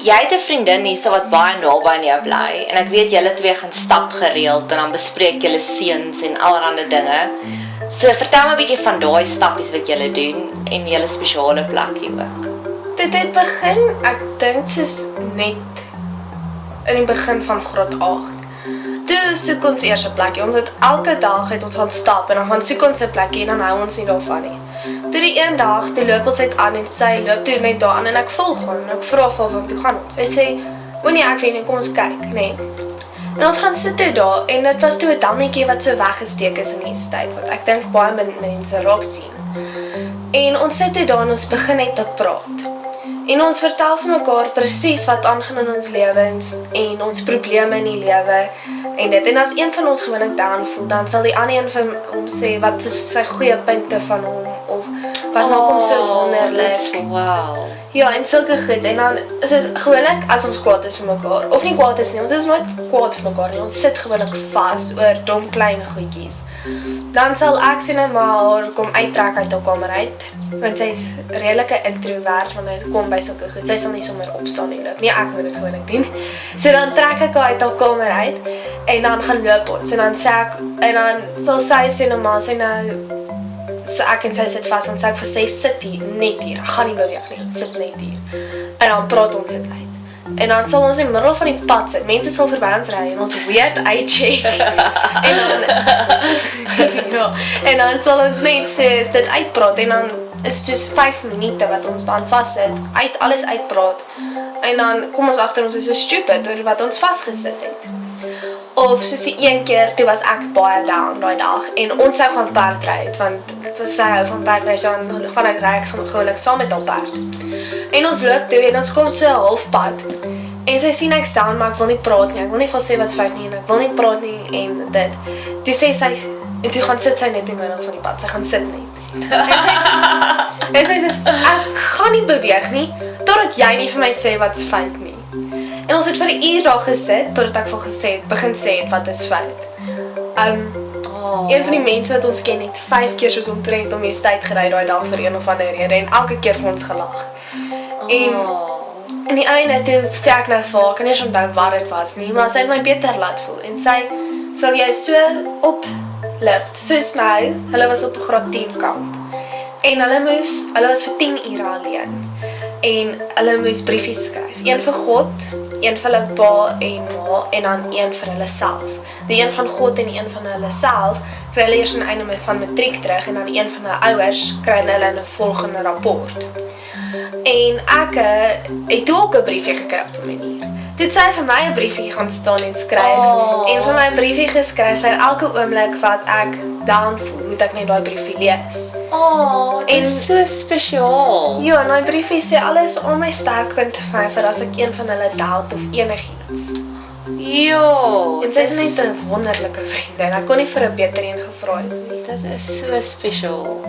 jy het 'n vriendin hierso wat baie naby aan jou bly en ek weet julle twee gaan stap gereeld en dan bespreek julle seuns en allerlei dinge. So vertel my 'n bietjie van daai stappies wat julle doen en julle spesiale plekkie ook. Dit het begin, ek dink soos net in die begin van graad 8. Toe soek ons eers 'n plekkie. Ons het elke dag ons gaan stap en dan gaan soek ons 'n plekkie en dan hou ons nie daarvan nie. Toe die een dag, toe loop ons uit aan en sy loop toe net daar aan en ek volg hom en ek vra vir hom toe gaan ons. Sy sê, "Moenie ek weet nie, kom ons kyk," nee. En ons gaan sit toe daar en dit was toe 'n dammetjie wat so weggesteek is in die tyd wat ek dink baie mense raak sien. En ons sit toe daar en ons begin net te praat. En ons vertel vir mekaar presies wat aangaan in ons lewens en ons probleme in die lewe en dit. En as een van ons gewoonlik down voel, dan sal die ander een vir hom sê wat is sy goeie punte van hom of wat maak hom so wonderlik. Wow. Ja, en sulke goed. En dan is dit gewoonlik as ons kwaad is vir mekaar of nie kwaad is nie, ons is nooit kwaad vir mekaar nie. Ons sit gewoonlik vas oor dom klein goedjies. Dan sal ek sien nou maar haar kom uittrek uit haar kamer uit, want sy is redelike introvert wanneer dit kom by sulke goed. Sy sal nie sommer opstaan en loop nie, ek moet dit gewoonlik doen. So dan trek ek haar uit haar kamer uit en dan gaan loop ons en dan sê ek en dan sal sy sê nou maar sy nou so ek en sy sit vas en sê ek vir sy sit hier, net hier, ek gaan nie beweeg nie, sit net hier. En dan praat ons dit uit. En dan sal ons in die middel van die pad sit, mense sal verby ons ry en ons weird uitcheck. En dan, ja, en dan sal ons net sê, dit uitpraat en dan is dit soos 5 minute wat ons dan vassit, alles uitpraat. En dan kom ons agter ons is so stupid oor wat ons vasgesit het. Of soos die een keer, toe was ek baie down daai dag en ons sou gaan perdry, want sy hou van perdry, so dan gaan ek ry, ek gewoonlik saam met haar perd. En ons loop toe en ons kom so halfpad. En sy sien ek staan, maar ek wil nie praat nie, ek wil nie vir sê wat's fout nie en ek wil nie praat nie en dit. Toe sê sy, en toe gaan sit sy net in die middel van die pad, sy gaan sit net. En sy sê, ek gaan nie beweeg nie, totdat jy nie vir my sê wat's fout nie. En ons het vir 'n uur daar gesit, totdat ek begin sê het wat is fout. Een van die mense wat ons ken het 5 keer soos omtrent om die tyd gery daai dag vir een of ander rede en elke keer vir ons gelag. En in die einde toe sê ek nou vir haar, ek kan nie eens onthou wat dit was nie, maar sy het my beter laat voel. En sy sal jou so oplift, soos nou, hulle was op 'n graad 10 kamp. En hulle was vir 10 ure alleen. En hulle moes briefies skryf. Een vir God, een vir hulle pa en ma en dan een vir hulle self. Die een van God en die een van hulle self kry hulle eers aan die einde van matriek terug en dan die een van hulle ouers kry hulle in 'n volgende rapport. En ek het ook 'n briefie gekry op 'n manier. Toe het sy vir my 'n briefie gaan staan en skryf en vir my 'n briefie geskryf vir elke oomblik wat ek down voel, moet ek net daai briefie lees. Dit is so spesiaal. Ja, en daai briefie sê alles om my sterkpunte vir my vir as ek een van hulle doubt of enigiets. Jo, En sy is net 'n wonderlike vriendin. Ek kon nie vir 'n beter een gevra het nie. dit is so spesiaal.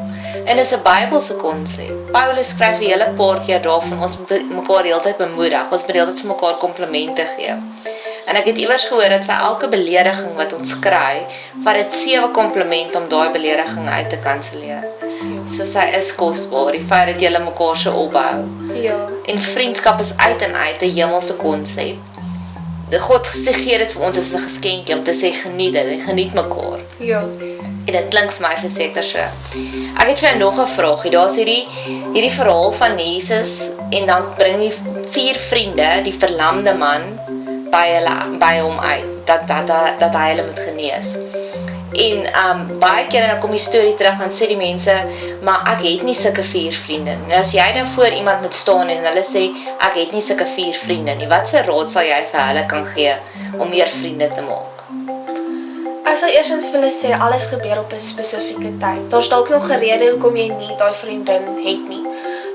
En dis 'n Bybelse konsep. Paulus skryf 'n hele paar keer daarvan ons moet mekaar die hele tyd bemoedig. Ons moet die hele tyd vir mekaar komplimente gee. En ek het iewers gehoor dat vir elke belediging wat ons kry, vat dit 7 komplimente om daai belediging uit te kanselleer. So sy is kosbaar, die feit dat julle mekaar so opbou. Ja. En vriendskap is uit en uit 'n hemelse konsep. God gee dit vir ons as 'n geskenkie om te sê geniet dit en geniet mekaar. Ja. En dit klink vir my verseker so. Ek het vir jou nog 'n vraagie. Daar's hierdie verhaal van Jesus en dan bring die 4 vriende die verlamde man by hom uit dat hy hulle moet genees. En baie keer dan kom die storie terug en sê die mense, maar ek het nie sulke 4 vriende nie. En as jy nou voor iemand moet staan en hulle sê ek het nie sulke 4 vriende nie, watse raad sal jy vir hulle kan gee om meer vriende te maak? Ek sal eerstens vir hulle sê alles gebeur op 'n spesifieke tyd. Daar's dalk nog 'n rede hoekom jy nie daai vriendin het nie.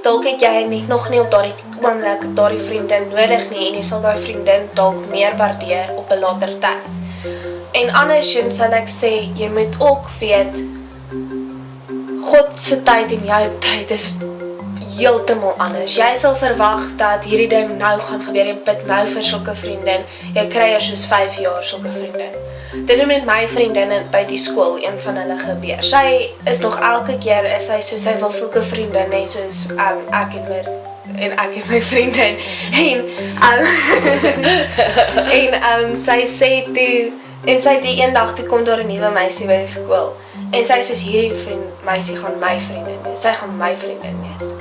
Dalk het jy net nog nie op daardie oomblik daardie vriendin nodig nie en jy sal daai vriendin dalk meer waardeer op 'n later tyd. En andersins sal ek sê jy moet ook weet God se tyd en jou tyd is heeltemal anders. Jy sal verwag dat hierdie ding nou gaan gebeur, jy bid nou vir sulke vriendin, jy kry eers soos 5 jaar sulke vriendin. Dit het met my vriendin by die skool, een van hulle gebeur. Sy is nog elke keer, sy wil sulke vriendin hê soos ek en en ek het my vriendin en sy sê toe en sy het die eendag toe kom daar 'n nuwe meisie by die skool en sy soos hierdie meisie gaan my vriendin wees, sy gaan my vriendin wees.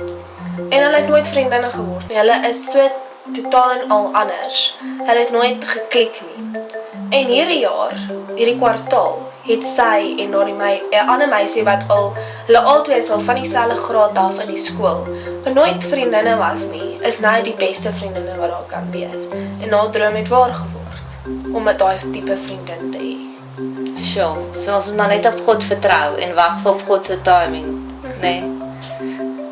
En hulle het nooit vriendinne geword nie. Hulle is so totaal en al anders. Hulle het nooit geklik nie. En hierdie jaar, hierdie kwartaal, het sy en daardie 'n ander meisie wat hulle albei is al van dieselfde graad af in die skool, maar nooit vriendinne was nie, is nou die beste vriendinne wat daar kan wees. En haar droom het waar geword, om 'n daai tipe vriendin te hê. Sjoe, so ons moet maar net op God vertrou en wag op God se timing, nee.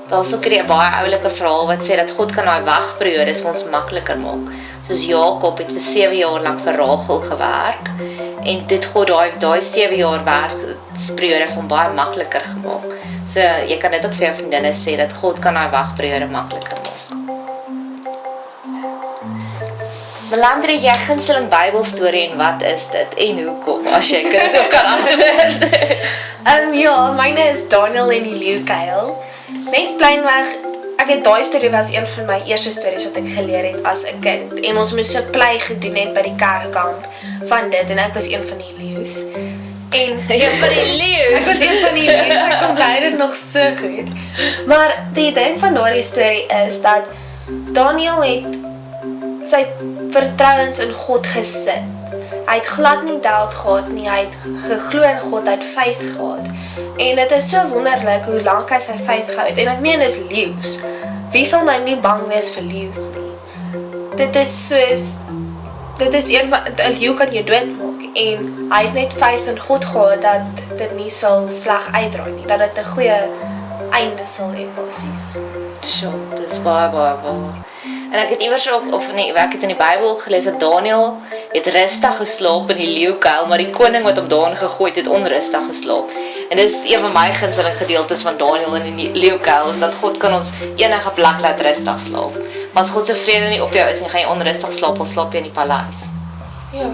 Daar's ook 'n baie oulike verhaal wat sê dat God kan daai wagperiodes vir ons makliker maak. Soos Jakob het vir 7 jaar lank vir Rachel gewerk en dit God daai 7 jaar werkperiode vir hom baie makliker gemaak. So jy kan dit ook vir jou vriendinne sê dat God kan daai wagperiode makliker maak. Melandri, jy gunsteling Bybelstorie en wat is dit en hoekom as jy dit ook kan antwoord? Ja, myne is Daniel en die leeukuil. Net plainweg, ek het daai storie was een van my eerste stories wat ek geleer het as 'n kind en ons moes 'n play gedoen het by die kerkkamp van dit en ek was een van die leeu's. En Een van die leeu's? Ek was een van die leeu's, ek onthou dit nog so goed. Maar die ding van daardie storie is dat Daniel het sy vertrouens in God gesit. Hy het glad nie doubt gehad nie, hy het geglo in God, hy het faith gehad. En dit is so wonderlik hoe lank hy sy faith gehou het. En ek meen, dis leeu's. Wie sal nou nie bang wees vir leeu's nie? Dit is soos, dit is 'n leeu kan jou doodmaak. En hy het net faith in God gehad dat dit nie sal sleg uitdraai nie, dat dit 'n goeie einde sal hê basies. Sjoe, dit is baie waar. En ek het iewers ek het in die Bybel ook gelees dat Daniel het rustig geslaap in die leeukuil, maar die koning wat hom daarin gegooi het onrustig geslaap. En dit is een van my gunsteling gedeeltes van Daniel in die leeukuil, is dat God kan ons enige plek laat rustig slaap. Maar as God se vrede nie op jou is nie, gaan jy onrustig slaap, al slaap jy in die paleis. Ja.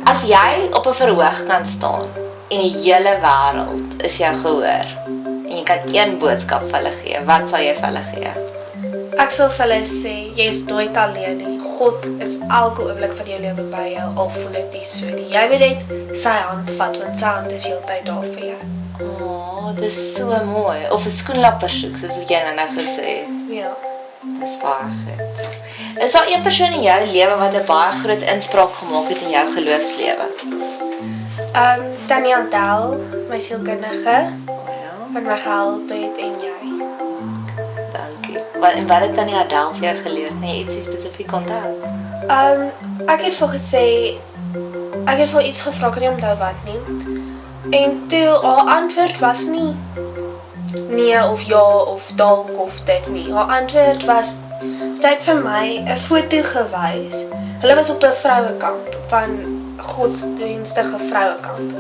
As jy op 'n verhoog kan staan en die hele wêreld is jou gehoor en jy kan een boodskap vir hulle gee, wat sal jy vir hulle gee? Ek sal vir hulle sê, jy is nooit alleen nie. God is elke oomblik van jou lewe by jou, al voel dit nie so nie. Jy moet net sy hand vat, want sy hand is heeltyd daar vir jou. Oh, dit is so mooi. Of 'n skoenlapper soek, soos wat jy nou gesê het. Ja. Dis baie goed. Is daar een persoon in jou lewe wat 'n baie groot inspraak gemaak het in jou geloofslewe? Tanya Del, my sielkundige, Ja, wat my gehelp het en jy. dankie. Wat het Tanya Adel vir jou geleer? Kan jy ietsie spesifiek onthou? Ek het vir gesê, ek het vir iets gevra, kan nie onthou wat nie. En toe, haar antwoord was nie nee of ja of dalk of dit nie. Haar antwoord was, sy het vir my 'n foto gewys. Hulle was op 'n vrouekamp, van godsdienstige vrouekamp.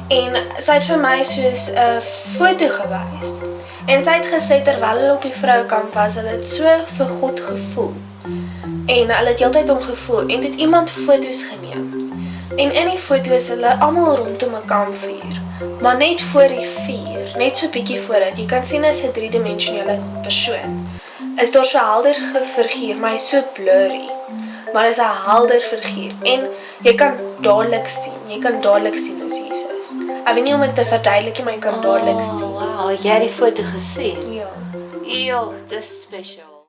En sy het vir my soos 'n foto gewys. En sy het gesê terwyl hulle op die vrouekamp was, hulle het so vir God gevoel. En hulle het heeltyd om gevoel en het iemand foto's geneem. En in die foto's hulle almal rondom 'n kampvuur, maar net voor die vuur, net so bietjie voor dit. Jy kan sien as 'n 3-dimensionele persoon. Is daar so helder figuur, maar hy's so blurry. Maar is 'n helder figuur en jy kan dadelik sien dis Jesus. Ek weet nie om dit te verduidelik nie, maar jy kan dadelik sien. Wow, jy het die foto gesien. Ja. Eeuw, dis special.